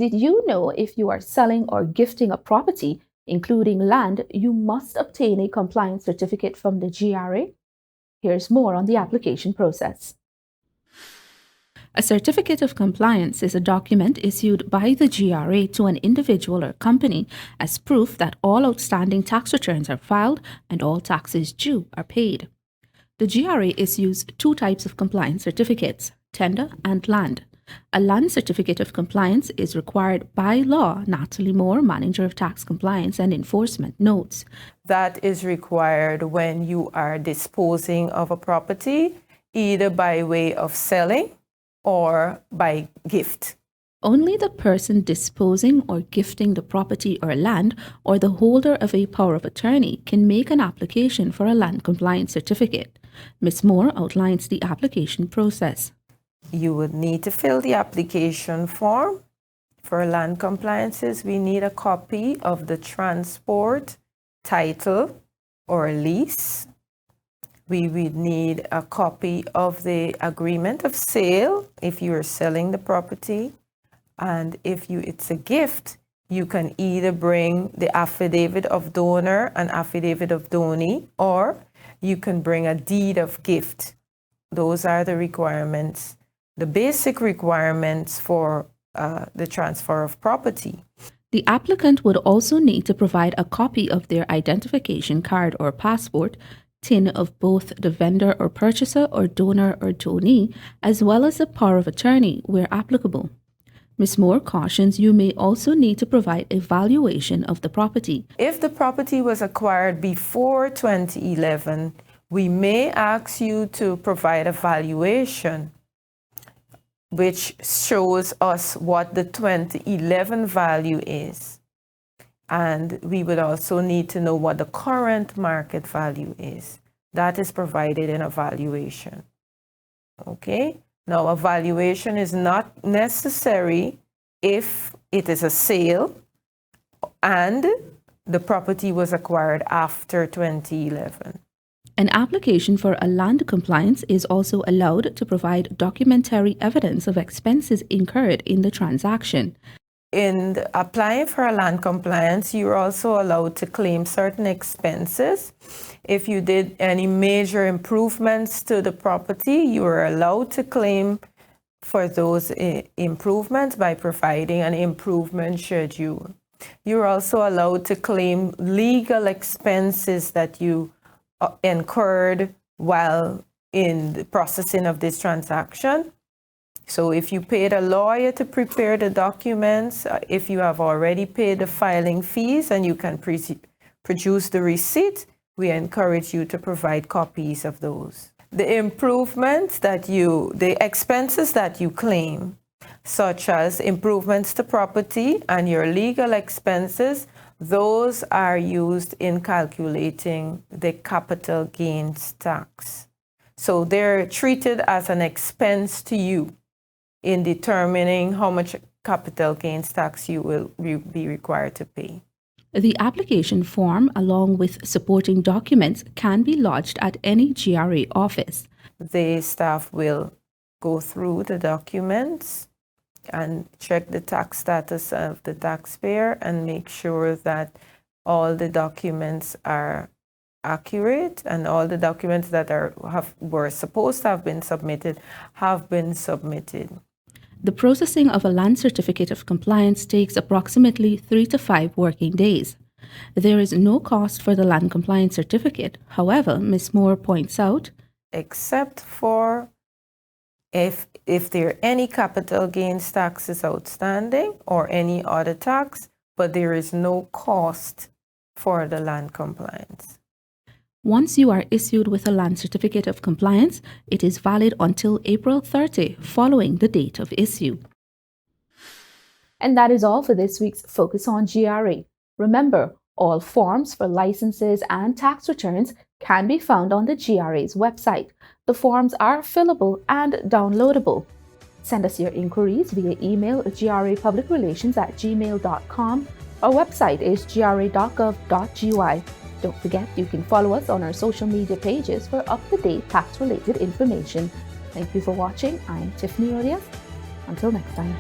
Did you know if you are selling or gifting a property, including land, you must obtain a compliance certificate from the GRA? Here's more on the application process. A certificate of compliance is a document issued by the GRA to an individual or company as proof that all outstanding tax returns are filed and all taxes due are paid. The GRA issues two types of compliance certificates, tender and land. A land certificate of compliance is required by law, Natalie Moore, Manager of Tax Compliance and Enforcement, notes. That is required when you are disposing of a property, either by way of selling or by gift. Only the person disposing or gifting the property or land or the holder of a power of attorney can make an application for a land compliance certificate. Ms. Moore outlines the application process. You would need to fill the application form. For land compliances, we need a copy of the transport, title, or lease. We would need a copy of the agreement of sale if you are selling the property. And if it's a gift, you can either bring the affidavit of donor and affidavit of donee, or you can bring a deed of gift. Those are the requirements, the basic requirements for the transfer of property. The applicant would also need to provide a copy of their identification card or passport, TIN of both the vendor or purchaser or donor or donee, as well as a power of attorney where applicable. Ms. Moore cautions you may also need to provide a valuation of the property. If the property was acquired before 2011, we may ask you to provide a valuation which shows us what the 2011 value is. And we would also need to know what the current market value is. That is provided in a valuation. Okay? Now, a valuation is not necessary if it is a sale and the property was acquired after 2011. An application for a land compliance is also allowed to provide documentary evidence of expenses incurred in the transaction. In applying for a land compliance, you're also allowed to claim certain expenses. If you did any major improvements to the property, you are allowed to claim for those improvements by providing an improvement schedule. You're also allowed to claim legal expenses that you incurred while in the processing of this transaction. So if you paid a lawyer to prepare the documents, if you have already paid the filing fees and you can produce the receipt, we encourage you to provide copies of those. The improvements the expenses that you claim, such as improvements to property and your legal expenses, those are used in calculating the capital gains tax. So they're treated as an expense to you in determining how much capital gains tax you will be required to pay. The application form, along with supporting documents, can be lodged at any GRA office. The staff will go through the documents and check the tax status of the taxpayer and make sure that all the documents are accurate and all the documents that were supposed to have been submitted have been submitted. The processing of a land certificate of compliance takes approximately 3 to 5 working days. There is no cost for the land compliance certificate. However, Ms. Moore points out, except for if there are any capital gains taxes outstanding or any other tax, but there is no cost for the land compliance. Once you are issued with a land certificate of compliance, it is valid until April 30, following the date of issue. And that is all for this week's Focus on GRA. Remember, all forms for licenses and tax returns can be found on the GRA's website. The forms are fillable and downloadable. Send us your inquiries via email grapublicrelations@gmail.com. Our website is gra.gov.gy. Don't forget, you can follow us on our social media pages for up-to-date tax-related information. Thank you for watching. I'm Tiffany Odias. Until next time.